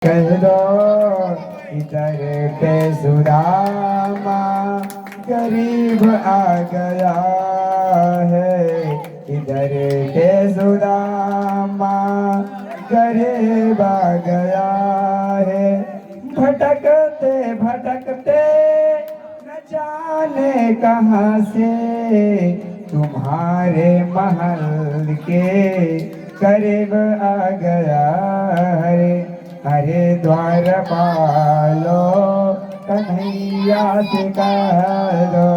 कह दो इधर पे सुदामा गरीब आ गया है। इधर पे सुदामा गरीब आ गया है। भटकते भटकते न जाने कहाँ से तुम्हारे महल के करीब आ गया है। अरे द्वारपालो कन्हैया से कह दो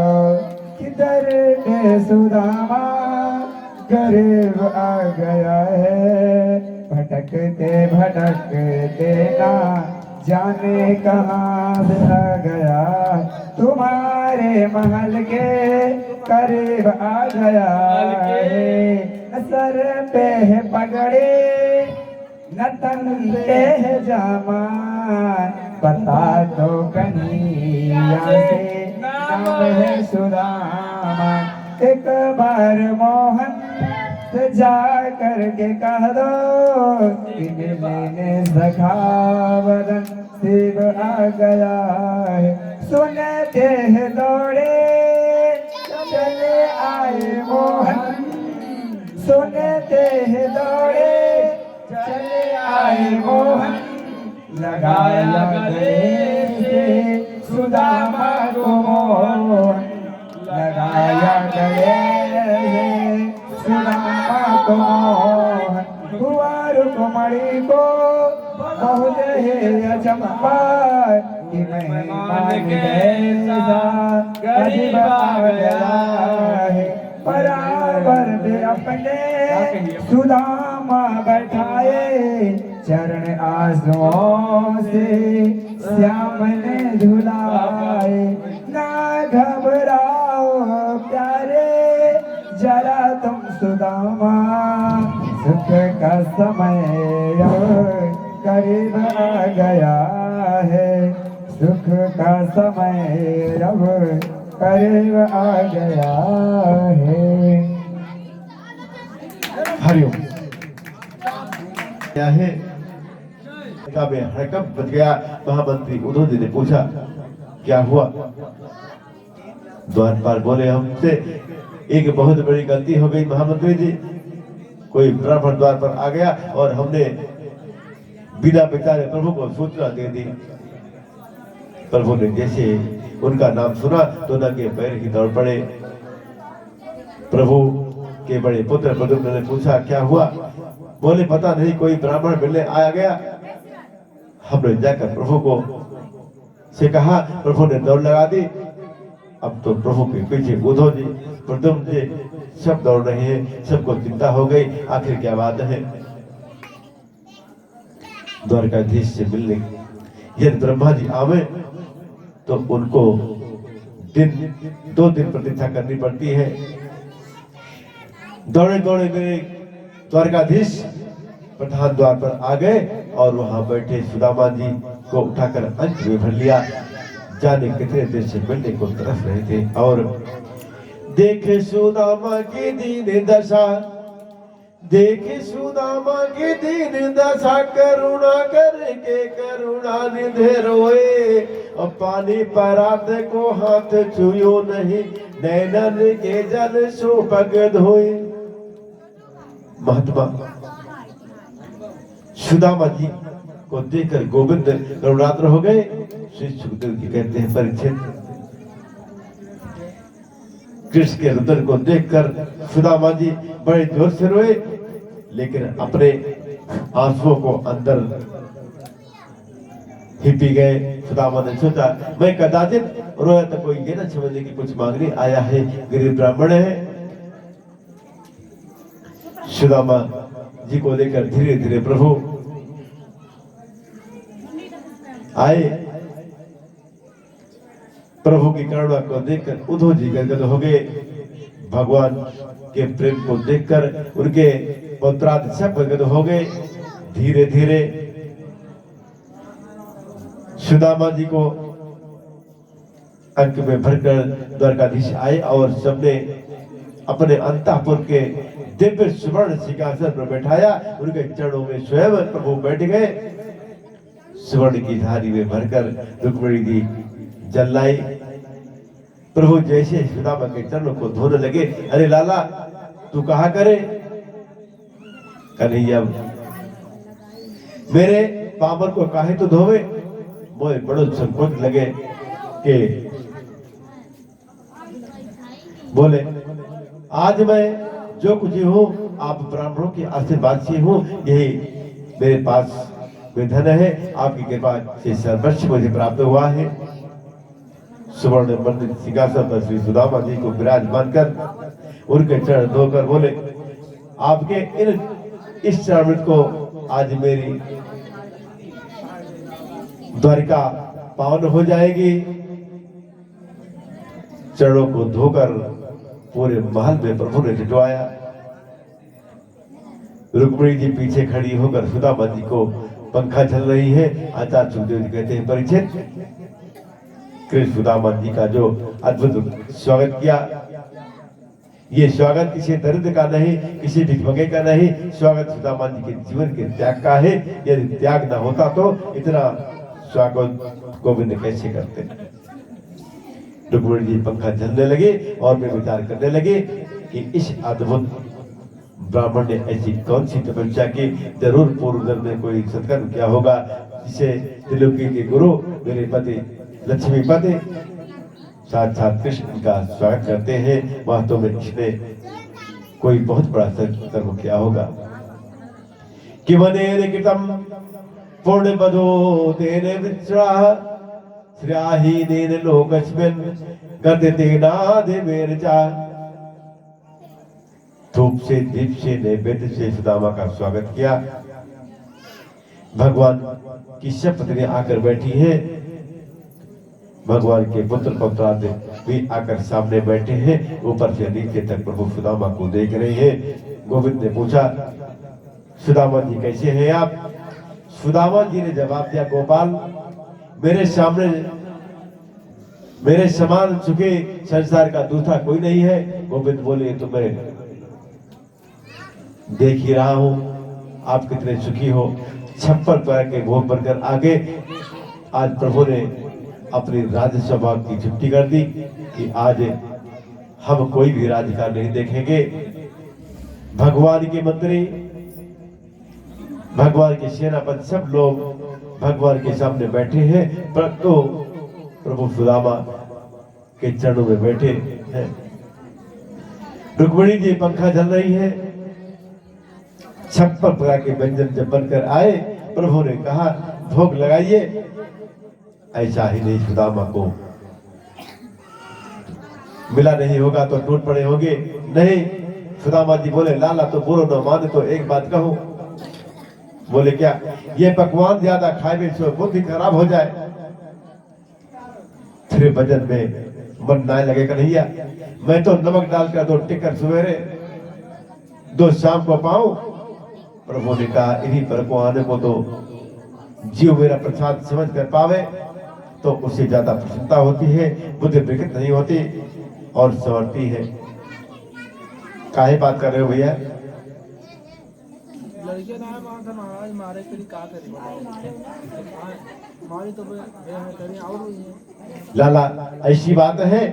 किधर के सुदामा गरीब आ गया है। भटकते भटकते ना जाने कहाँ से आ गया तुम्हारे महल के करीब आ गया है। सर पे है पगड़े नतन पे है जामा बता दो कन्हैया से नाम है सुदामा। एक बार मोहन से जा करके कह दो कि मैंने सखावतन शिव आ गया है। सुनते हैं दौड़े चले आए मोहन। सुनते हैं दौड़े चले आए मोहन। लगाया गले से सुदामा को मोहन। लगाया गले से सुदामा को मोहन। कुंवर कुमारी को बहुत है अचंभा कि मेहमान जैसा गरीब आ गया है। बराबर में अपने सुदामा बैठाए चरण आंसुओं से श्याम ने धुलाए। ना घबराओ प्यारे जरा तुम सुदामा सुख का समय करीब आ गया है। सुख का समय अब करीब आ गया है। हरिओम क्या है में हड़कंप बच गया। महामंत्री उद्धव जी ने पूछा क्या हुआ। द्वारपाल बोले हमसे एक बहुत बड़ी गलती हो गई महामंत्री जी। कोई ब्राह्मण द्वार पर आ गया और हमने बिना बेचारे प्रभु को सूचना दे दी। प्रभु ने जैसे उनका नाम सुना तो न के पैर ही दौड़ पड़े। प्रभु के बड़े पुत्र प्रद्युम्न ने पूछा क्या हुआ। बोले पता नहीं कोई ब्राह्मण मिलने आया गया। हमने जाकर प्रभु को से कहा। प्रभु ने दौड़ लगा दी। अब तो प्रभु के पीछे उद्धव जी प्रद्युम्न जी सब दौड़ रहे हैं। सबको चिंता हो गई आखिर क्या बात है। द्वारकाधीश से मिलने यदि ब्रह्मा जी आवे तो उनको दो दिन प्रतीक्षा करनी पड़ती है। दौड़े दौड़े गए द्वारकाधीश प्रधान द्वार पर आ गए और वहां बैठे सुदामा जी को उठाकर अंत में भर लिया। जाने कितने देर से मिलने को तरफ रहे थे। और देखे सुदामा की दीन दशा। देखे सुदामा की दीन दशा करुणा करके करुणा निधे रोए। और पानी परात को हाथ छुयो नहीं नैनन के जल सो पग धोए। महात्मा सुदामा जी को देखकर गोविंद करुणात्र हो गए। श्री सुखदेव जी कहते हैं परीक्षित कृष्ण के रुदन को देखकर सुदामा जी बड़े जोर से रोए लेकिन अपने आंसुओं को अंदर ही पी गए। सुदामा ने सोचा मैं कदाचित रोया तो कोई ये ना समझे कि कुछ मांगने आया है गरीब ब्राह्मण है। सुदामा जी को लेकर धीरे धीरे प्रभु आए। प्रभु की करुणा को देखकर उद्धव जी गदगद हो गए। भगवान के प्रेम को देखकर उनके पुत्रादि सब गदगद हो गए। धीरे धीरे सुदामा जी को अंक में भरकर द्वारकाधीश आए और सबने अपने अंतःपुर के दिव्य सुवर्ण सिंहासन पर बैठाया। उनके चरणों में स्वयं प्रभु बैठ गए। सुवर्ण की धारी में भरकर रुक्मिणी जी जल लाई। प्रभु जैसे सुदामा के चरणों को धोने लगे, अरे लाला तू कहा करे? कन्हैया मेरे पामर को काहे तो धोवे? मोए बड़ो संकोच लगे कि बोले आज मैं जो कुछ हूँ आप ब्राह्मणों के आशीर्वाद से हूँ, यही मेरे पास वे धन है, आपकी कृपा से सर्वस्व मुझे प्राप्त हुआ है। सुवर्ण मंडित सिंहासन पर श्री सुदामा जी को विराजमान कर उनके चरण धोकर बोले, आपके इस चरण को आज मेरी द्वारिका पावन हो जाएगी। चरणों को धोकर पूरे महल में प्रभु ने लिटवाया। रुक्मिणी जी पीछे खड़ी होकर सुदामा जी को पंखा चल रही है। आचार्य सुखदेव जी कहते हैं, परिचित कृष्ण सुदामा जी का जो अद्भुत स्वागत किया, ये स्वागत किसी दरिद्र का नहीं, किसी भिखमंगे का नहीं, स्वागत सुदामा जी के जीवन के त्याग का है। यदि त्याग ना होता तो इतना स्वागत गोविंद कैसे करते? रुक्मिणी जी पंखा झलने लगे और वे विचार करने लगे कि इस अद्भुत ब्राह्मण ने ऐसी कौन सी तपस्या की, जरूर पूर्व जन्म में कोई सत्कर्म किया होगा, जिसे त्रिलोकी के गुरु मेरे पति लक्ष्मीपति साक्षात कृष्ण का स्वागत करते हैं। वास्तव में इसने कोई बहुत बड़ा सत्कर्म किया होगा। कि वनेन कृतम पूर्ण बधो तेने वृक्षाः श्रेयाहीनेन लोकस्मिन् गद्यतेनादिवेन च। धूप से दीप से नैवेद्य से सुदामा का स्वागत किया। भगवान की सब पत्नी आकर बैठी है, भगवान के पुत्र पौत्रादि भी आकर सामने बैठे हैं। ऊपर से नीचे तक प्रभु सुदामा को देख रहे हैं। गोविंद ने पूछा, सुदामा जी कैसे हैं आप? सुदामा जी ने जवाब दिया, गोपाल मेरे सामने मेरे समान सुखी संसार का दूसरा कोई नहीं है। गोविंद बोले, तो मैं देख ही रहा हूं आप कितने सुखी हो। 56 पैर के भोग बनकर आगे आज प्रभु ने अपनी राज्यसभा की छुट्टी कर दी कि आज हम कोई भी राजकाज नहीं देखेंगे। भगवान के मंत्री, भगवान के सेनापति सब लोग भगवान के सामने बैठे हैं, परंतु प्रभु सुदामा के चरणों में बैठे हैं। रुक्मिणी जी पंखा जल रही है। 56 प्रकार के व्यंजन जब बनकर आए, प्रभु ने कहा भोग लगाइए। ऐसा ही नहीं सुदामा को मिला नहीं होगा तो टूट पड़े होंगे। नहीं, सुदामा जी बोले, लाला तो बुरो न माने तो एक बात कहूं। बोले क्या? ये पकवान ज्यादा खाए तो बुद्धि खराब हो जाए। फिर भजन में मन ना लगे, कन्हैया मैं तो नमक डालकर 2 टिक्कर सवेरे 2 शाम को पाऊं। प्रभु ने कहा, इन्हीं पकवानों को तो जीव मेरा प्रसाद समझ कर पावे तो उससे ज्यादा प्रसन्नता होती है, बुद्धि विकृत नहीं होती और संवरती है। काहे बात कर रहे हो भैया? लड़के ना महाराज मारे करी का करे मारी तो करी और हुई है। लाला ऐसी बात है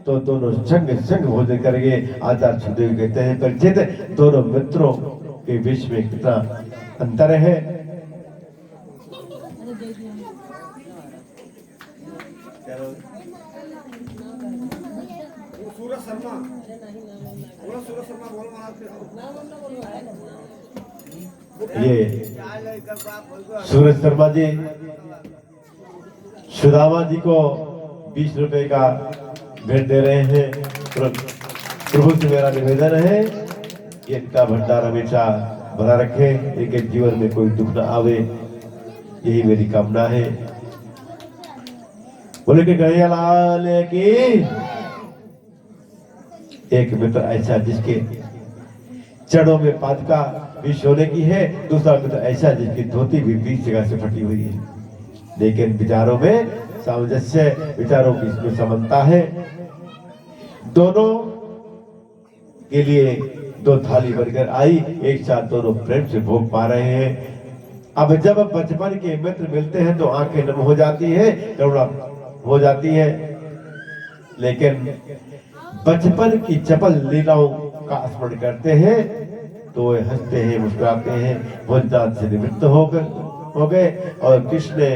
तो दोनों संग भोजन करेंगे। आचार्य सुखदेव कहते हैं, परिचित दोनों मित्रों के बीच में कितना अंतर है। ये सूरज शर्मा जी सुदामा जी को 20 रुपए का भेंट दे रहे हैं। प्रभु से मेरा निवेदन है कि इनका भंडार हमेशा भरा रखे, इनके जीवन में कोई दुख न आवे, यही मेरी कामना है। बोले कि कन्हैया लाल की। एक मित्र ऐसा जिसके चरणों में पादुका भी सोने की है, दूसरा मित्र ऐसा जिसकी धोती भी 20 जगह से फटी हुई है, लेकिन विचारों में सामंजस्य, विचारों की इसमें समानता है। दोनों के लिए 2 थाली बनकर आई, एक साथ दोनों प्रेम से भोग पा रहे हैं। अब जब बचपन के मित्र मिलते हैं तो आंखें नम हो जाती है, करुणा हो जाती है, लेकिन बचपन की चपल लीलाओं का स्मरण करते हैं तो वे हंसते हैं, मुस्कुराते हैं, भोजनाथ से निवृत्त हो गए। और कृष्ण ने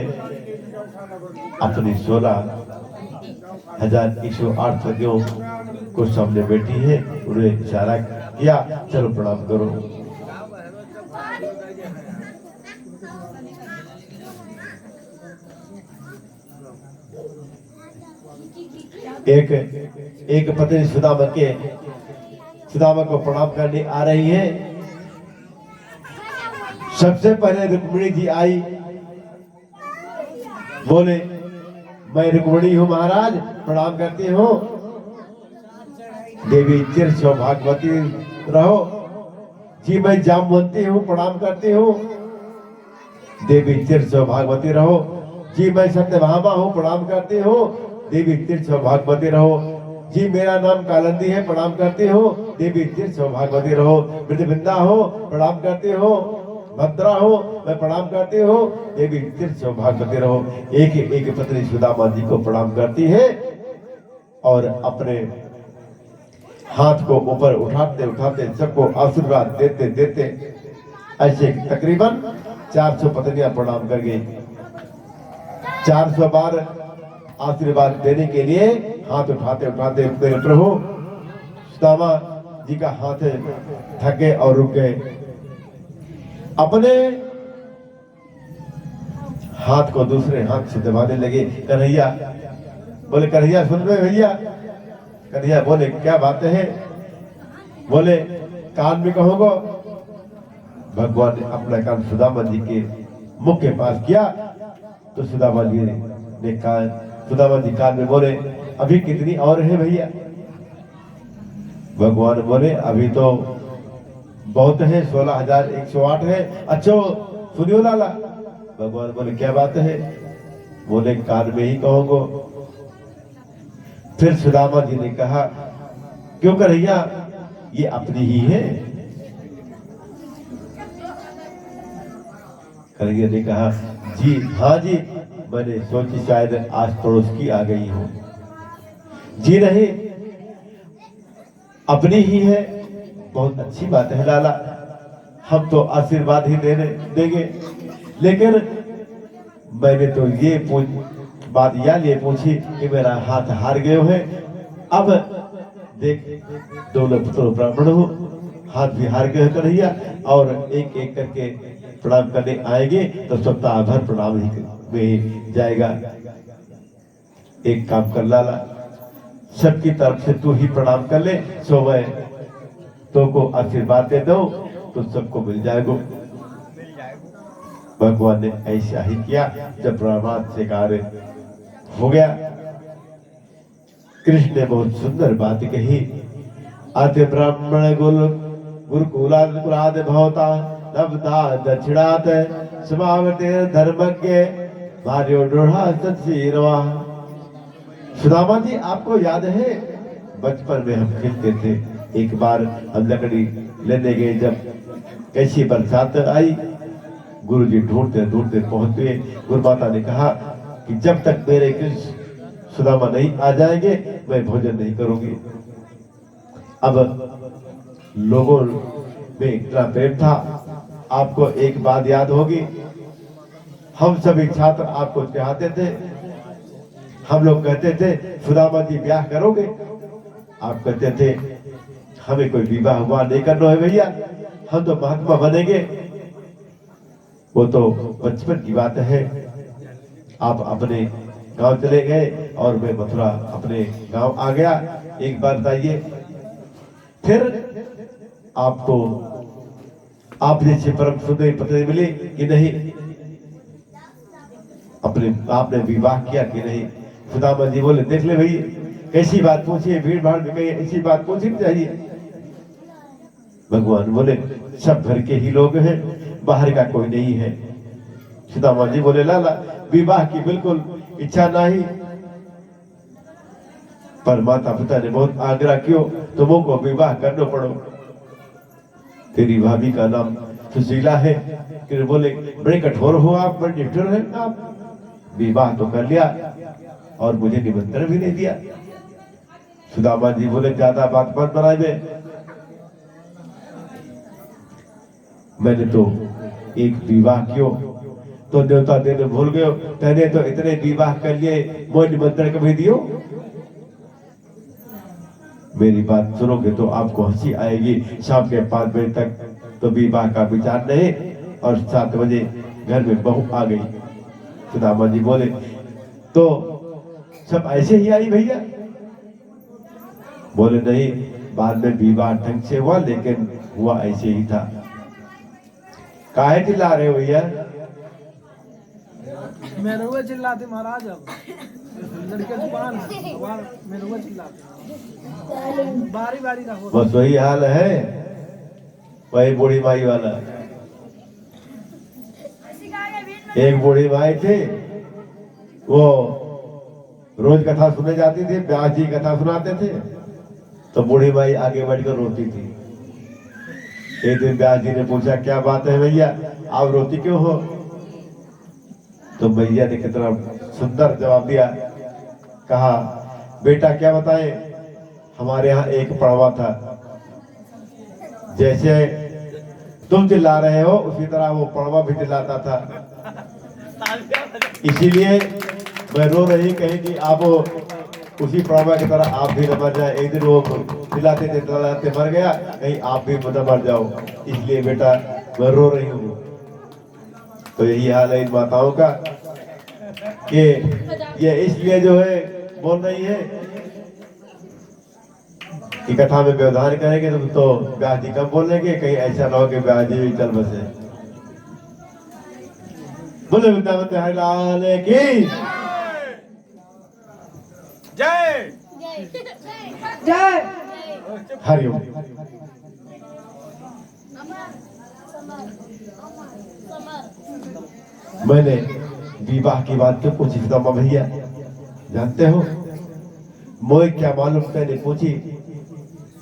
अपनी 16,108 सखियों को सामने बैठी है, उन्हें इशारा किया, चलो प्रणाम करो। एक पत्नी सुदामा को प्रणाम करने आ रही है। सबसे पहले रुक्मिणी जी आई, बोले मैं रुक्मिणी हूँ महाराज, प्रणाम करती हूँ। देवी चिर सौभाग्यवती रहो। जी मैं जामवंती हूँ, प्रणाम करती हूँ। देवी चिर सौभाग्यवती रहो। जी मैं सत्यभामा हूँ, प्रणाम करती हूँ। देवी चिर सौभाग्यवती रहो। जी मेरा नाम कालंदी है, प्रणाम करती हूँ। देवी चिर सौभाग्यवती रहो। वृद्धवृंदा हो, प्रणाम करती हूँ। भद्रा हो, मैं प्रणाम करती हूँ। देवी चिर सौभाग्यवती रहो। एक पत्नी सुदामा जी को प्रणाम करती है और अपने हाथ को ऊपर उठाते उठाते सबको आशीर्वाद देते देते ऐसे तकरीबन 400 पत्नियां प्रणाम कर गई। 400 बार आशीर्वाद देने के लिए हाथ उठाते उठाते मेरे प्रभु सुदामा जी का हाथ थक गए और रुक गए। अपने हाथ को दूसरे हाथ से दबाने लगे। कन्हैया बोले, कन्हैया सुन रहे भैया? कन्हैया बोले, क्या बातें हैं? बोले, कान में कहोगे। भगवान ने अपना कान सुदामा जी के मुख के पास किया तो सुदामा जी ने सुदामा जी कान में बोले, अभी कितनी और है भैया? भगवान बोले, अभी तो बहुत है, 16,108 है। अच्छा सुनियो लाला। भगवान बोले, क्या बात है? बोले, कान में ही कहोगे। फिर सुदामा जी ने कहा, क्यों कन्हैया, ये अपनी ही है। कन्हैया ने कहा, जी हाँ जी, मैंने सोची शायद आज पड़ोस की आ गई हूं। जी नहीं, अपनी ही है। बहुत अच्छी बात है लाला, हम तो आशीर्वाद ही देंगे, लेकिन मैंने तो ये बात ये पूछी कि मेरा हाथ हार गए है। अब देख, दोनों पुत्र ब्राह्मण हो, हाथ भी हार गए कन्हैया, और एक एक करके प्रणाम करने आएंगे तो सप्ताह भर प्रणाम ही में जाएगा। एक काम कर लाला, सबकी तरफ से तू ही प्रणाम कर ले, सो मैं तो को आशीर्वाद दे दो तो सबको मिल जाएगा। भगवान ने ऐसा ही किया। जब ब्रह्मांड से कार्य हो गया, कृष्ण ने बहुत सुंदर बात कही। अति ब्राह्मण गुरुकुलाद भवता नवदा दक्षिणात समावते धर्मज्ञ भार्यो ड्रोढ़ा सत्सीरवा। सुदामा जी, आपको याद है बचपन में हम खेलते थे, एक बार हम लकड़ी लेने गए, जब कैसी बरसात आई, गुरुजी ढूंढते ढूंढते पहुंचे। गुरु माता ने कहा कि जब तक मेरे कृष्ण सुदामा नहीं आ जाएंगे मैं भोजन नहीं करूंगी। अब लोगों में इतना प्रेम था। आपको एक बात याद होगी, हम सभी छात्र आपको चाहते थे। हम लोग कहते थे, सुदामा जी ब्याह करोगे? आप कहते थे, हमें कोई विवाह हुआ नहीं करना है भैया, हम तो महात्मा बनेंगे। वो तो बचपन की बात है। आप अपने गांव चले गए और मैं मथुरा अपने गांव आ गया। एक बार बताइए, फिर आपको आप जैसे परम सुंदरी पत्नी मिली कि नहीं? आपने विवाह किया कि नहीं? सुदामा जी बोले, देख ले भैया, कैसी बात पूछिए, भीड़ भाड़ में कहीं ऐसी बात पूछनी चाहिए। भगवान बोले, सब घर के ही लोग हैं, बाहर का कोई नहीं है। सुदामा जी बोले, लाला विवाह की बिल्कुल इच्छा नहीं, पर माता पिता ने बहुत आग्रह किया, तुमको विवाह करना पड़ो। तेरी भाभी का नाम सुशीला है कि बोले बड़े कठोर हो आप, बड़े निष्ठुर है आप, विवाह तो कर लिया और मुझे निमंत्रण भी नहीं दिया। सुदामा जी बोले ज्यादा बात मत बनाइए, मैंने तो एक विवाह क्यों तो न्योता देने भूल गयो, तेने तो इतने विवाह कर लिए, मोह निमंत्रण कभी दियो। मेरी बात सुनोगे तो आपको हंसी आएगी। शाम के 5 बजे तक तो विवाह का विचार नहीं और 7 बजे घर में बहू आ गई। सुदामा जी बोले तो सब ऐसे ही आई भैया? बोले नहीं, बाद में विवाह ढंग से हुआ, लेकिन हुआ ऐसे ही था। काहे चिल्ला रहे हो भैया? मेरे हुए चिल्लाते महाराज, अब लड़के दुकान मेरे हुए चिल्लाते बारी बारी का होता। बस वही हाल है, वही बूढ़ी माई वाला। एक बूढ़ी माई थी, वो रोज कथा सुने जाती थी, व्यास जी कथा सुनाते थे, तो बूढ़ी माई आगे बढ़कर रोती थी। एक दिन व्यास जी ने पूछा क्या बात है भैया, आप रोती क्यों हो? तो भैया ने कितना सुंदर जवाब दिया, कहा बेटा क्या बताए, हमारे यहाँ एक पड़वा था, जैसे तुम चिल्ला रहे हो उसी तरह वो पड़वा भी चिल्लाता था, इसीलिए मैं रो रही, कहीं कि आप उसी पड़वा की तरह आप भी न मर जाए। एक दिन वो चिल्लाते चिल्लाते मर गया, कहीं आप भी न मर जाओ, इसलिए बेटा मैं रो रही हूँ। तो यही हाल है इन माताओं का कि ये इसलिए जो है बोल रही है कि कथा में व्यवधान करेंगे तुम तो व्यास जी कम बोलेंगे, कहीं ऐसा ना हो कि व्यास जी भी चल बसे। बोले वृंदावन बिहारी लाल की जय जय हरिओम। मैंने विवाह की बात क्यों पूछी सुदामा भैया जानते हो? मोए क्या मालूम मैंने पूछी,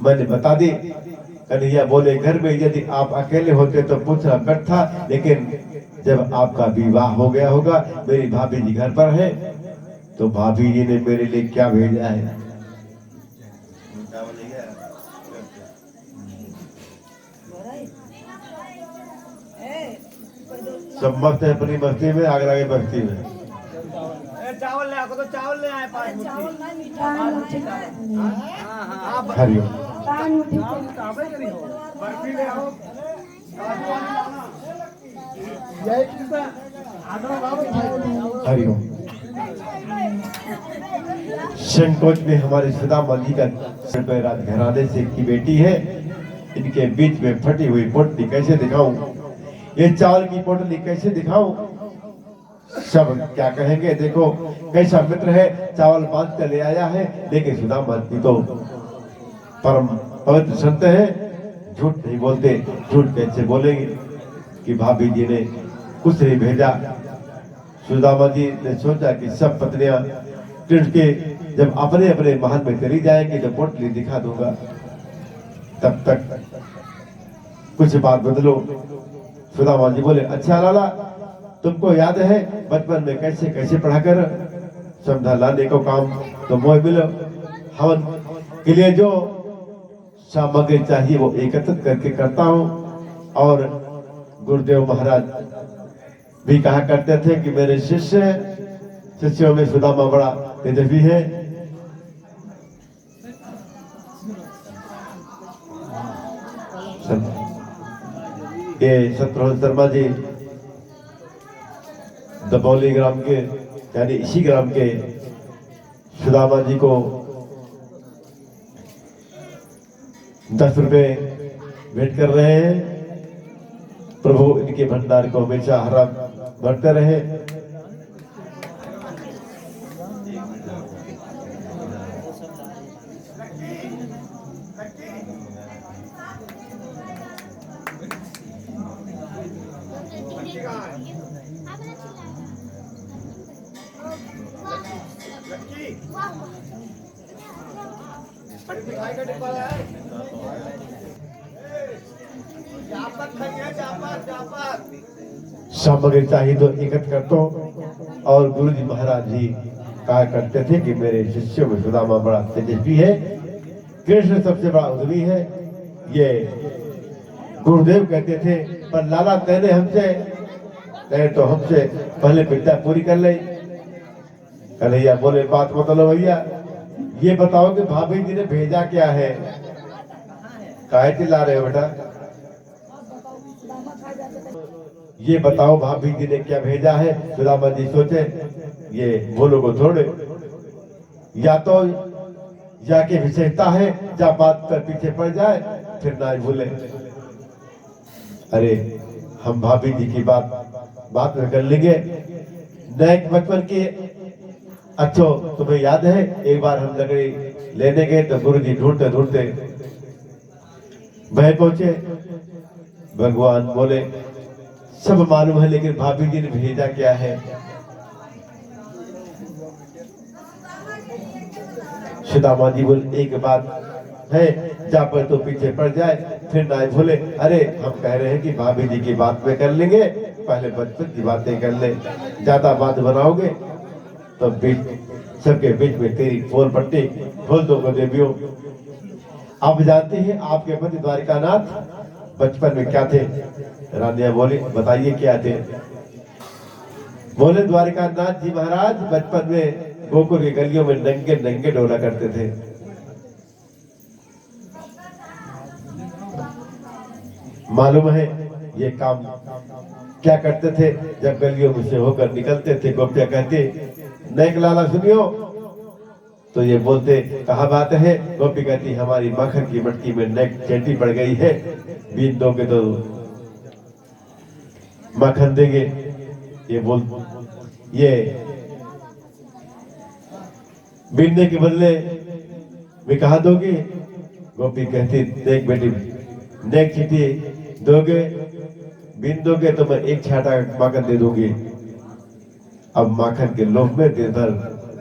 मैंने बता दी। कन्हैया बोले घर में यदि आप अकेले होते तो पूछना बेटर था, लेकिन जब आपका विवाह हो गया होगा, मेरी भाभी जी घर पर है, तो भाभी जी ने मेरे लिए क्या भेजा है? सब मस्त है अपनी मस्ती में, आगे आगे बस्ती में। चावल ले आको, तो चावल ले आए 5 मुट्ठी। हरिओम। बर्फी ले आओ। जय कृष्ण। हरिओम। संकोच में हमारे सुदामा जी का रात घराने से की बेटी है, इनके बीच में फटी हुई पोटली कैसे दिखाऊं, ये चावल की पोटली कैसे दिखाऊं? सब क्या कहेंगे, देखो कैसा मित्र है, चावल बांध कर ले आया है, लेकिन सुदामा जी तो परम पवित्र संत है, झूठ नहीं बोलते। झूठ कैसे बोलेंगे कि भाभी जी ने कुछ नहीं भेजा? सुदामा जी ने सोचा कि सब पत्नियां के जब अपने अपने महल में चली जाएंगी तो पोटली दिखा दूंगा, तब तक कुछ बात बदलो। सुदामा जी बोले अच्छा लाला, तुमको याद है बचपन में कैसे कैसे पढ़ाकर समझा लाने को काम तो मोह मिलो, हवन के लिए जो सामग्री चाहिए वो एकत्रित करके करता हूँ। और गुरुदेव महाराज भी कहा करते थे कि मेरे शिष्यों में सुदामा बड़ा तेजस्वी है। ये शत्रुघ्न शर्मा जी दबौली ग्राम के, यानी इसी ग्राम के सुदामा जी को 10 रुपए भेंट कर रहे हैं। प्रभु इनके भंडार को हमेशा हरा भरते रहे। सामग्री चाहिए तो एकत्र करता हूँ। और गुरु जी महाराज जी कहा करते थे कि मेरे शिष्यों में सुदामा बड़ा तेजस्वी है, कृष्ण सबसे बड़ा उद्यमी है। ये गुरुदेव कहते थे, पर लाला तेने तो हमसे पहले विद्या पूरी कर ले। कन्हैया बोले, बात मतलब भैया, ये बताओ कि भाभी जी ने भेजा क्या है? काहे चिल्ला रहे हो बेटा? ये बताओ भाभी जी ने क्या भेजा है? सुदामा जी सोचे, ये बोलो को थोड़े, या तो जाके विशेषता है, जा बात पर पीछे पड़ जाए फिर ना भूले। अरे हम भाभी जी की बात में कर लेंगे। नैक बचपन की अच्छो तुम्हें याद है, एक बार हम लकड़ी लेने गए तो गुरु जी ढूंढते ढूंढते वह पहुंचे। भगवान बोले, सब मालूम है, लेकिन भाभी जी ने भेजा क्या है? सुदामा जी बोले, एक बात है, जा पर तो पीछे पड़ जाए फिर ना भूले। अरे हम कह रहे हैं कि भाभी जी की बात में कर लेंगे, पहले बचपन की बातें कर ले। ज्यादा बात बनाओगे तो बीच सबके बीच में तेरी फोल पट्टी खोल दोगे देवियों। आप जानते हैं आपके पति द्वारिकानाथ बचपन में क्या थे? रानिया बोली, बताइए क्या थे? बोले, द्वारिकानाथ जी महाराज बचपन में गोकुल की गलियों में नंगे नंगे डोला करते थे। मालूम है ये काम क्या करते थे? जब गलियों में से होकर निकलते थे, गोपियां कहती, नैक लाला सुनियो, तो ये बोलते, कहा बात है? गोपी कहती, हमारी मक्खन की मटकी में नैक चेटी पड़ गई है, बीन दोगे तो मक्खन देंगे। ये बीनने के बदले में कहा दोगे? गोपी कहती, देख बेटी, नेक चीटी दोगे, बीन दोगे तो मैं एक छाटा माखन दे दूंगी। अब माखन के लोभ में दिन भर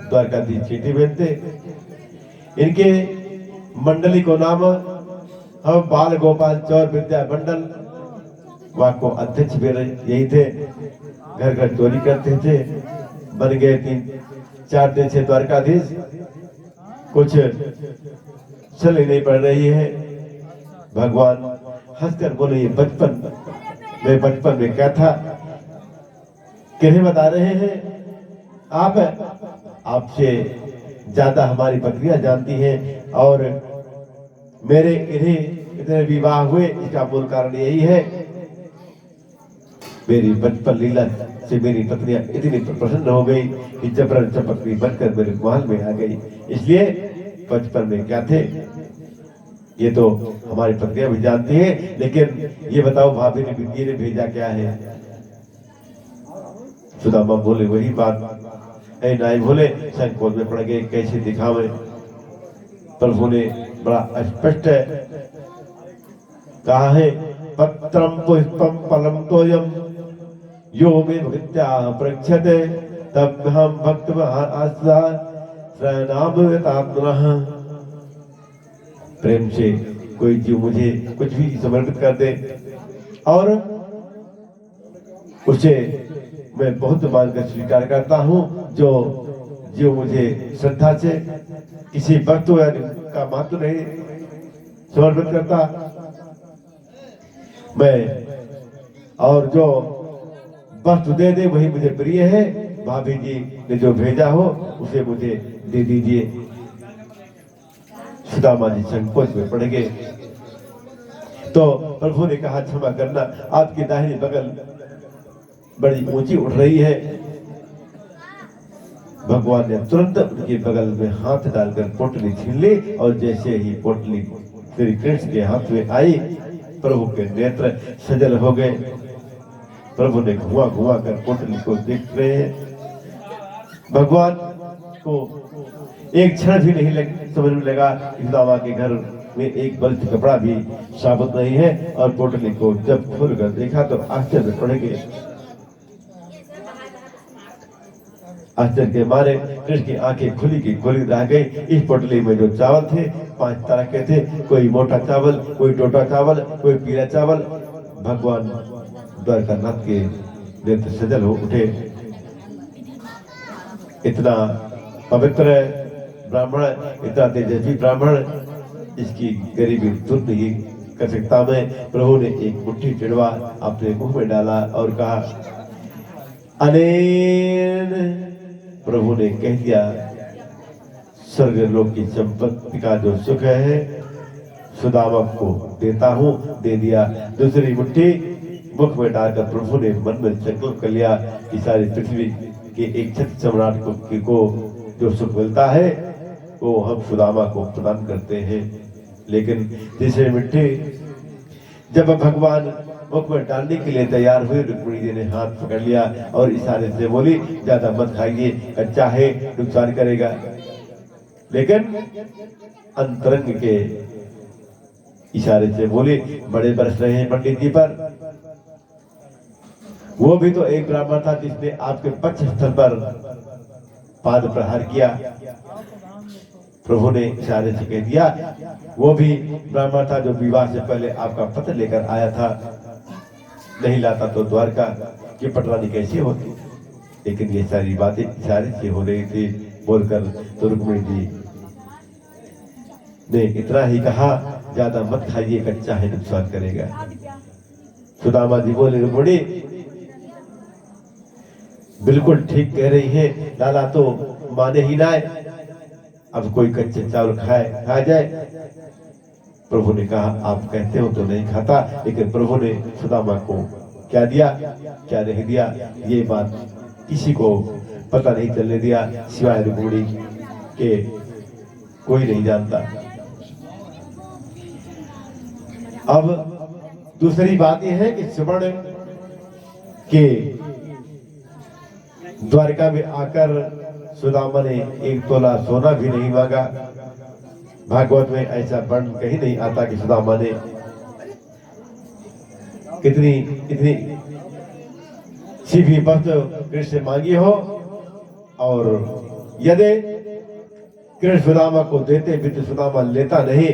द्वारकाधीश चीटी बेचते। इनके मंडली को नाम हम बाल गोपाल चौर विद्या मंडल, वहां को अध्यक्ष भी यही थे। घर घर चोरी करते थे, बन गए 3-4 दिन से द्वारकाधीश। कुछ चल नहीं पड़ रही है। भगवान हंसकर बोले, ये बचपन में क्या था? किन्हें बता रहे हैं आप? आपसे ज्यादा हमारी पत्नियां जानती हैं, और मेरे इन्हें इतने विवाह हुए इसका मूल कारण यही है, मेरी बचपन लीला से मेरी पत्नियां इतनी प्रसन्न हो गई कि जबरन चपकनी बनकर मेरे महल में आ गई। इसलिए बचपन में क्या थे ये तो हमारी पत्नियां भी जानती हैं, लेकिन ये बताओ भाभी ने भेजा क्या है? सुदामा बोले, वही बात है। नाई बोले, संकोच में पड़ गए, कैसे दिखावे? प्रभु ने बड़ा स्पष्ट कहा है, पत्रम पुष्पम फलम तोयम यो मे भक्त्या प्रक्षते तब हम भक्त आस्था प्रेम से कोई जीव मुझे कुछ भी समर्पित कर दे और उसे मैं बहुत मानकर स्वीकार करता हूँ। जो जीव मुझे श्रद्धा से किसी भक्त का महत्व नहीं समर्पित करता मैं, और जो वस्तु दे दे वही मुझे प्रिय है। भाभी जी ने जो भेजा हो उसे मुझे दे दीजिए। सुदामा जी संकोच में पड़ गए तो प्रभु ने कहा, क्षमा करना, आपकी दाहिनी बगल बड़ी ऊंची उठ रही है। भगवान ने तुरंत उनके बगल में हाथ डालकर पोटली छीन ली, और जैसे ही पोटली श्री कृष्ण के हाथ में आई, प्रभु के नेत्र सजल हो गए। प्रभु ने घुमा घुमा कर पोटली को देख रहे हैं। भगवान को एक क्षण भी नहीं समझ में लगा इस दावा के घर में एक बल्कि कपड़ा भी साबुत नहीं है, और पोटली को जब खोल कर देखा तो आश्चर्य पड़ गए। आश्चर्य के मारे कृष्ण की आंखें खुली की खुली रह गई। इस पोटली में जो चावल थे 5 तरह के थे, कोई मोटा चावल, कोई टोटा चावल, कोई पीला चावल। भगवान द्वारकानाथ के नेत्र सजल हो उठे। इतना पवित्र ब्राह्मण, इतना तेजस्वी ब्राह्मण, इसकी गरीबी दूर नहीं कर सकता मैं। प्रभु ने एक मुट्ठी चिड़वा अपने मुंह में डाला और कहा अनेन। प्रभु ने कह दिया स्वर्ग लोक की संपत्ति का जो सुख है सुदामा को देता हूं। दे दिया। दूसरी मुट्ठी मुख में डालकर प्रभु ने मन में संकल्प कर लिया कि सारी पृथ्वी के एक छत्र सम्राट को जो सुख मिलता है वो हम सुदामा को प्रदान करते हैं। लेकिन तीसरी मुट्ठी जब भगवान मुख में डालने के लिए तैयार हुए, रुक्मिणी जी ने हाथ पकड़ लिया और इशारे से बोली ज्यादा मत खाइए, कच्चा है, नुकसान करेगा। लेकिन अंतरंग के इशारे से बोली बड़े बरस रहे हैं पंडित जी पर। वो भी तो एक ब्राह्मण था जिसने आपके पक्ष स्थल पर पाद प्रहार किया। प्रभु ने इशारे से कह दिया वो भी ब्राह्मण था जो विवाह से पहले आपका पत्र लेकर आया था। नहीं लाता तो द्वारका की पटरानी कैसी होती। लेकिन ये सारी बातें इशारे से हो रही थी। बोलकर तो रुक्मिणी जी ने इतना ही कहा ज्यादा मत खाइए, कच्चा है, नुकसान करेगा। सुदामा जी बोले रुक्मिणी बिल्कुल ठीक कह रही है, लाला तो माने ही ना। अब कोई कच्चे चावल खा जाए। प्रभु ने कहा आप कहते हो तो नहीं खाता। लेकिन प्रभु ने सुदामा को क्या दिया क्या नहीं दिया ये बात किसी को पता नहीं चलने दिया सिवाय रुक्मिणी के। कोई नहीं जानता। अब दूसरी बात यह है कि स्वर्ण के द्वारका में आकर सुदामा ने 1 तोला सोना भी नहीं मांगा। भागवत में ऐसा वर्णन कहीं नहीं आता कि सुदामा ने इतनी सीधी वस्तु कृष्ण से मांगी हो। और यदि कृष्ण सुदामा को देते भी तो सुदामा लेता नहीं।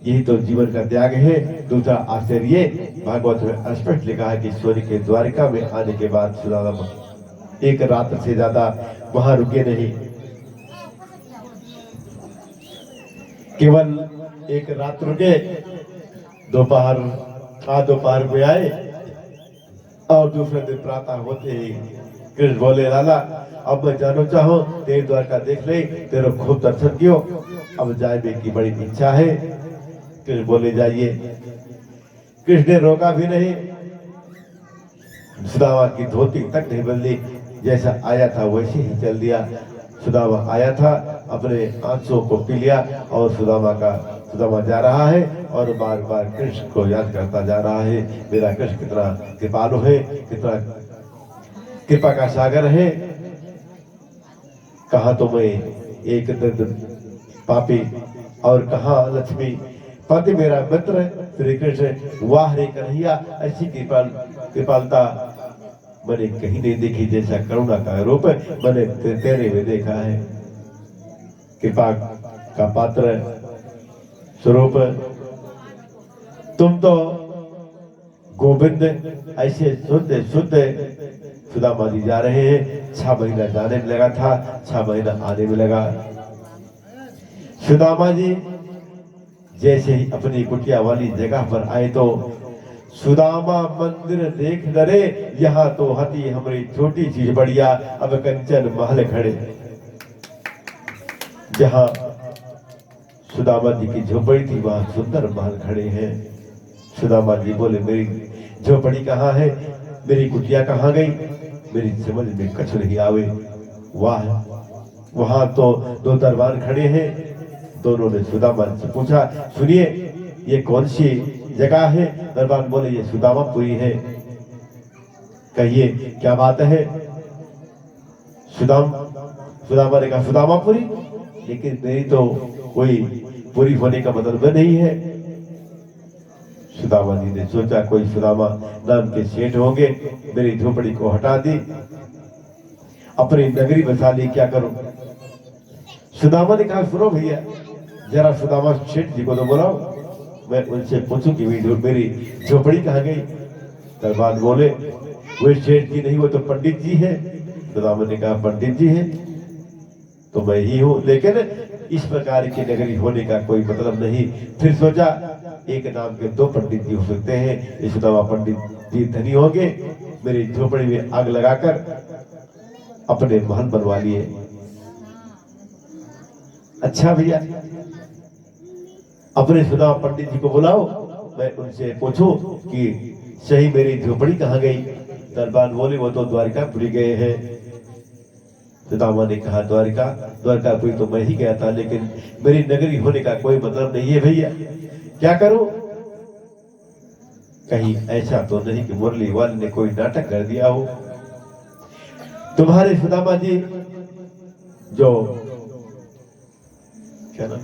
यही तो जीवन का त्याग है। दूसरा आश्चर्य भागवत में स्पष्ट लिखा है कि सूर्य के द्वारिका में आने के बाद सुदामा एक रात से ज्यादा वहां रुके नहीं। केवल एक रात रुके, दोपहर में आए और दूसरे दिन प्रातः होते ही कृष्ण बोले लाला अब मैं जानो चाहूं तेरे द्वारका देख ले, तेरे खूब दर्शन कियो, अब जाने की बड़ी इच्छा है। कृष्ण बोले जाइए। कृष्ण ने रोका भी नहीं। सुदामा की धोती तक नहीं बदली, जैसा आया था वैसे ही चल दिया। सुदामा आया था, अपने आंसुओं को पी लिया और सुदामा जा रहा है और बार बार कृष्ण को याद करता जा रहा है। मेरा कृष्ण कितना कृपालु है, कितना कृपा का सागर है। कहा तो मैं एक पापी और कहा लक्ष्मी पति मेरा मित्र श्री कृष्ण। वाह रे कन्हैया, ऐसी कृपालता मैंने कहीं नहीं देखी जैसा करुणा का रूप मैंने तेरे में देखा है। कृपा का पात्र स्वरूप तुम तो गोविंद ऐसे शुद्ध सुदामा जी जा रहे हैं। 6 महीना जाने में लगा था, 6 महीना आने में लगा। सुदामा जी जैसे ही अपनी कुटिया वाली जगह पर आए तो सुदामा मंदिर देख डरे, यहाँ तो हती हमारी छोटी सी बढ़िया, अब कंचन महल खड़े। जहाँ सुदामा जी की झोपड़ी थी वहां सुंदर महल खड़े हैं। सुदामा जी बोले मेरी झोपड़ी कहाँ है, मेरी कुटिया कहाँ गई, मेरी समझ में कुछ नहीं आवे। वाह, वहां तो 2 दरबार खड़े हैं। दोनों ने सुदामा से पूछा सुनिए ये कौन सी जगह है। दरबार बोले ये सुदामापुरी है। कहिए क्या बात है। सुदामा ने कहा सुदामापुरी, लेकिन मेरी तो कोई पूरी होने का मतलब नहीं है। सुदामा जी ने सोचा कोई सुदामा नाम के सेठ होंगे, मेरी झोपड़ी को हटा दी अपनी नगरी बसा ली, क्या करूं। सुदामा ने कहा सुनो भैया, जरा सुदामा सेठ जी को तो बुलाओ, मैं उनसे पूछूं कि मेरी झोपड़ी कहाँ गई। दरबार बोले वे सेठ जी नहीं, वो तो पंडित जी है। सुदामा ने कहा पंडित जी है तो मैं ही हूं, लेकिन इस प्रकार की नगरी होने का कोई मतलब नहीं। फिर सोचा एक नाम के दो पंडित जी हो सकते हैं, इस सुदामा पंडित जी धनी होंगे, मेरी झोपड़ी में आग लगाकर अपने महल बनवा लिए। अच्छा भैया, अपने सुदामा पंडित जी को बुलाओ, मैं उनसे पूछूं कि सही मेरी झोपड़ी कहाँ गई। दरबार बोले वो तो द्वारिकापुरी गए हैं। सुदामा ने कहा द्वारिकापुरी तो मैं ही गया था, लेकिन मेरी नगरी होने का कोई मतलब नहीं है भैया, क्या करूं। कहीं ऐसा तो नहीं कि मुरली वाले ने कोई नाटक कर दिया हो। तुम्हारे सुदामा जी जो क्या नाम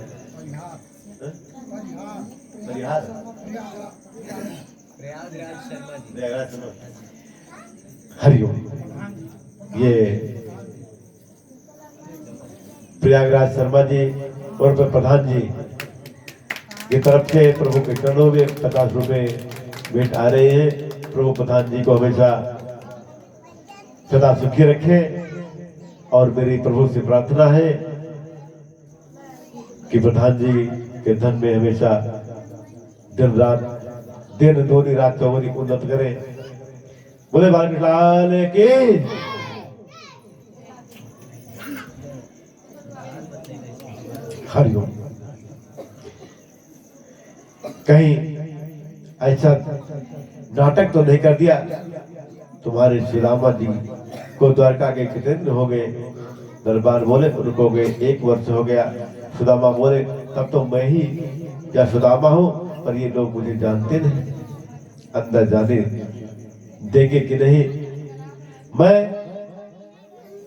हरिओम, ये प्रयागराज शर्मा जी और प्रधान जी की तरफ से प्रभु के चरणों में 50 रुपए भेंट आ रहे हैं। प्रभु प्रधान जी को हमेशा सदा सुखी रखे और मेरी प्रभु से प्रार्थना है कि प्रधान जी के धन में हमेशा दिन दोनी रात चौगुनी उन्नत करे। बोले बालकृष्ण की हरिओम। कहीं ऐसा नाटक तो नहीं कर दिया। तुम्हारे सुदामा जी को द्वारका के कितने दिन हो गए। दरबार बोले उनको गए 1 वर्ष हो गया। सुदामा बोले तब तो मैं ही क्या सुदामा हूं, पर ये लोग मुझे जानते नहीं, अंदर जाने देंगे कि नहीं। मैं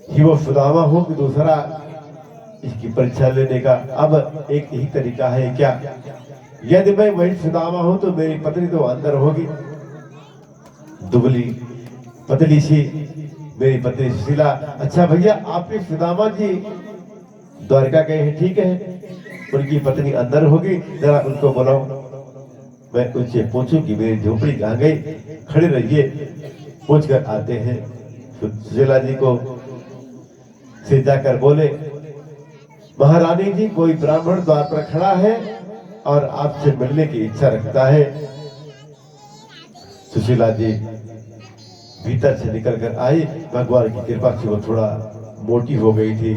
ही वो सुदामा हूं कि दूसरा, इसकी परीक्षा लेने का अब एक ही तरीका है क्या। यदि मैं वही सुदामा हूं तो मेरी पत्नी तो अंदर होगी, दुबली पतली सी मेरी पत्नी सुशीला। अच्छा भैया आपके सुदामा जी द्वारका गए हैं, ठीक है, उनकी पत्नी अंदर होगी, जरा उनको बुलाओ, मैं उनसे पूछूं कि मेरी झोपड़ी कहाँ गई। खड़े रहिए, पूछ कर आते हैं। सुशीला जी को से जाकर बोले महारानी जी कोई ब्राह्मण द्वार पर खड़ा है और आपसे मिलने की इच्छा रखता है। सुशीला जी भीतर से निकल कर आई। भगवान की कृपा से वो थोड़ा मोटी हो गई थी।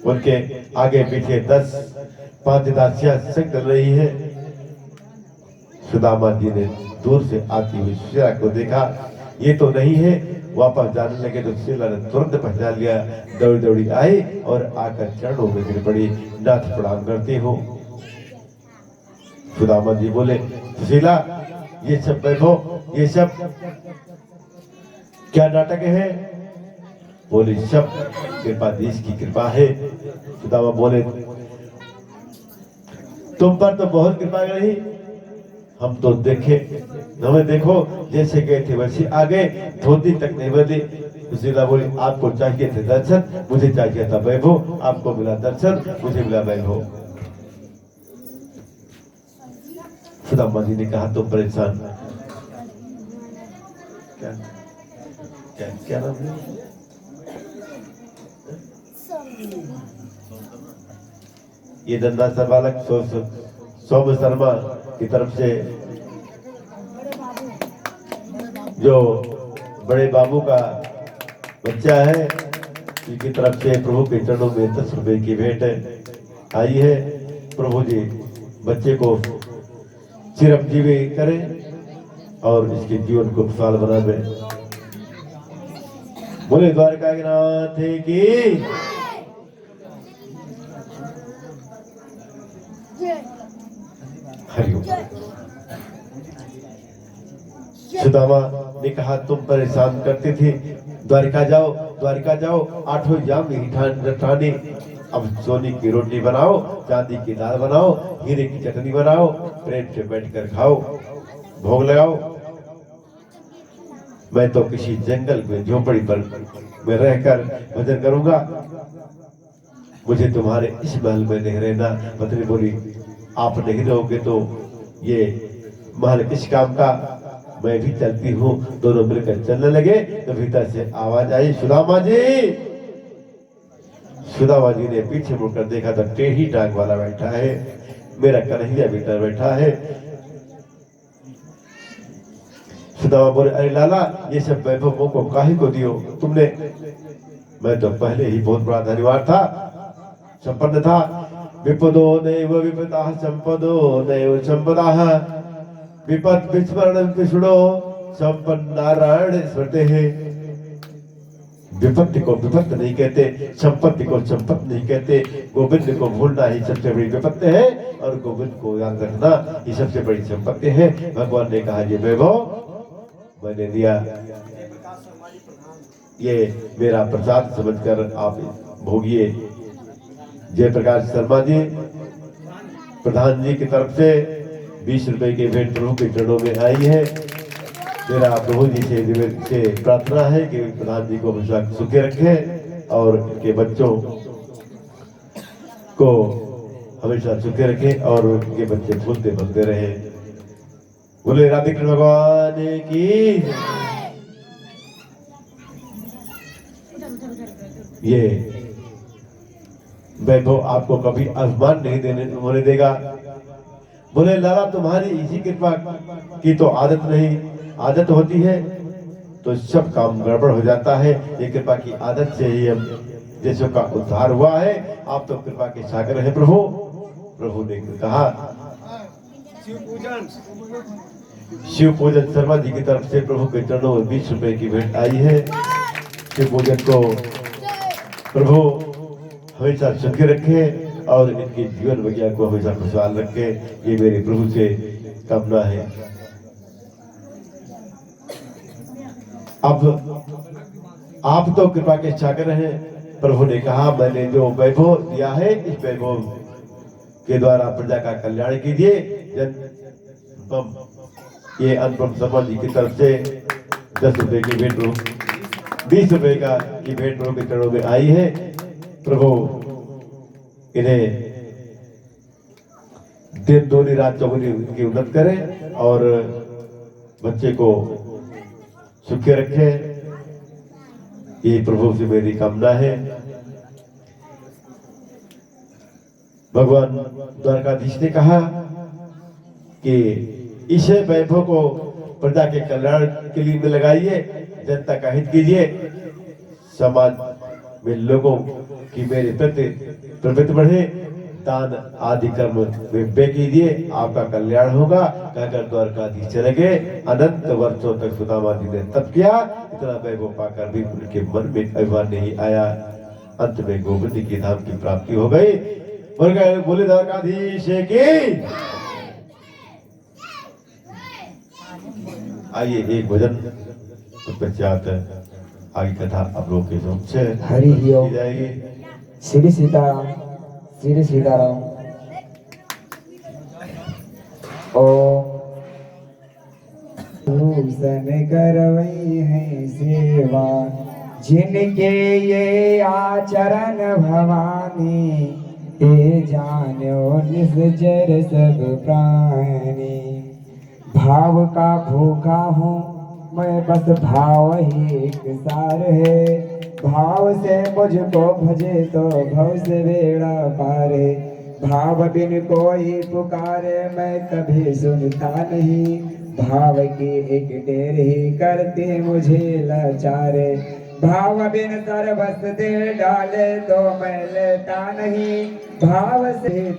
उनके आगे पीछे 5 दासियां संग चल रही है। सुदामा जी ने दूर से आती हुई सुशीला को देखा, ये तो नहीं है। वापस जाने लगे तो सुशीला ने तुरंत पहचान लिया, दौड़ी दौड़ी आई और आकर चरणों में गिर पड़ी। नाथ प्रणाम करती हो। सुदामा जी बोले सुशीला ये सब वैभव, ये सब क्या नाटक है। बोले सब कृपाधीश की कृपा है। सुदामा बोले तुम पर तो बहुत कृपा रही, हम तो देखे, हमें देखो जैसे गए थे वैसे आ गए, धोती तक नहीं बदली। सुशीला बोली आपको चाहिए थे दर्शन, मुझे चाहिए था वैभव। आपको मिला दर्शन, मुझे मिला वैभव। सुदामा जी ने कहा तुम परेशान क्या क्या क्या नाम है? ये धंधा सा बालक सौम्य शर्मा की तरफ से जो बड़े बाबू का बच्चा है, उनकी तरफ से प्रभु के चरणों में 10 रुपए की भेंट आई है। प्रभु जी बच्चे को चिरंजीवी करें और इसके जीवन को खुशहाल बना दे। बोले द्वारका के नाथ की। हरिओम। सुदामा ने कहा तुम परेशान करते थे, द्वारिका जाओ, द्वारिका जाओ, 8 जाम ठाने, अब सोने की रोटी बनाओ, चांदी की दाल बनाओ, हीरे की चटनी बनाओ, प्रेम से बैठकर खाओ, भोग लगाओ। मैं तो किसी जंगल में झोपड़ी पर मैं रहकर भजन करूंगा, मुझे तुम्हारे इस महल में नहीं रहना। पत्नी बोली आप नहीं रहोगे तो ये महल किस काम का, मैं भी चलती हूँ। दोनों मिलकर चलने लगे तो भीतर से आवाज आई, सुदामा जी। सुदामा जी ने पीछे मुड़कर देखा तो टेढ़ी टांग वाला बैठा है, मेरा कन्हैया भीतर बैठा है। सुदामा बोले अरे लाला ये सब वैभवों को काहे को दियो तुमने, मैं तो पहले ही बहुत बड़ा धनवान था, संपन्न था। विपदो नैव विपदाः संपदो नैव संपदाः, विपद विस्मरण पिछड़ो संपन्न नारायण स्मृते है। विपत्ति को विपत्ति नहीं कहते, संपत्ति को संपत्ति नहीं कहते। गोविंद को भूलना ही सबसे बड़ी विपत्ति है और गोविंद को याद रखना ही सबसे बड़ी संपत्ति है। भगवान ने कहा ये वैभव मैंने दिया, ये मेरा प्रसाद समझकर आप भोगिए। जयप्रकाश शर्मा जी प्रधान जी की तरफ से 20 रुपए की भेंट प्रभु के चरणों में आई है। मेरा प्रभु जी से प्रार्थना है कि प्रधान जी को हमेशा सुखी रखे और उनके बच्चों को हमेशा सुखी रखे और उनके बच्चे फूलते बनते रहे। बोले राधे कृष्ण भगवान की। ये वैभव आपको कभी अभिमान नहीं होने देगा। बोले लाला तुम्हारी इसी कृपा की तो आदत नहीं, आदत होती है तो सब काम गड़बड़ हो जाता है। ये कृपा की आदत से ही हम देशों का उद्धार हुआ है। आप तो कृपा के सागर हैं प्रभु। प्रभु ने कहा शिव पूजन शर्मा जी की तरफ से प्रभु के चरणों में 20 रुपए की भेंट आई है। शिव पूजन को प्रभु हमेशा सुखी रखे और इनके जीवन विज्ञा को हमेशा खुशहाल रखे, ये मेरे प्रभु से कामना है। अब आप तो कृपा के सागर हैं। प्रभु ने कहा मैंने जो वैभव दिया है इस वैभव के द्वारा प्रजा का कल्याण कीजिए। ये अनुपम शर्मा जी की तरफ से 10 रुपए की भेंट 20 रुपए का की भेंट प्रभु के चरणों में आई है। प्रभु इन्हें दिन दूनी रात चौगुनी उनकी उन्नत करें और बच्चे को सुखी रखे, ये प्रभु से मेरी कामना है। भगवान द्वारकाधीश ने कहा कि इस वैभव को प्रजा के कल्याण के लिए लगाइए, जनता का हित कीजिए, समाज में लोगों की मेरे प्रति प्रवृत्ति बढ़े, दान आदि कर्म वे कीजिए, आपका कल्याण होगा। कहकर द्वारकाधीश चले गए। अनंत वर्षों तक सुदामा जी ने तप किया, इतना वैभव पाकर भी उनके मन में अभिमान नहीं आया। अंत में गोविंद की धाम की प्राप्ति हो गई। बोले द्वारकाधीश की। आइए एक भजन पश्चात आगे कथा आप लोग के रूप से हरि जाएगी। श्री सीताराम, श्री सीताराम। ओम भूषण करवई है सेवा, जिनके ये आचरण भवानी, ते जानो निश्चर सब प्राणी। भाव का भूखा हूँ मैं, बस भाव ही एक सार है। भाव से मुझको भजे तो भव से बेड़ा पारे। भाव बिन कोई पुकारे मैं कभी सुनता नहीं। भाव की एक टेर ही करते मुझे लाचारे। भाव बिन सर्वस्व दे डाले तो मैं लेता नहीं। भाव से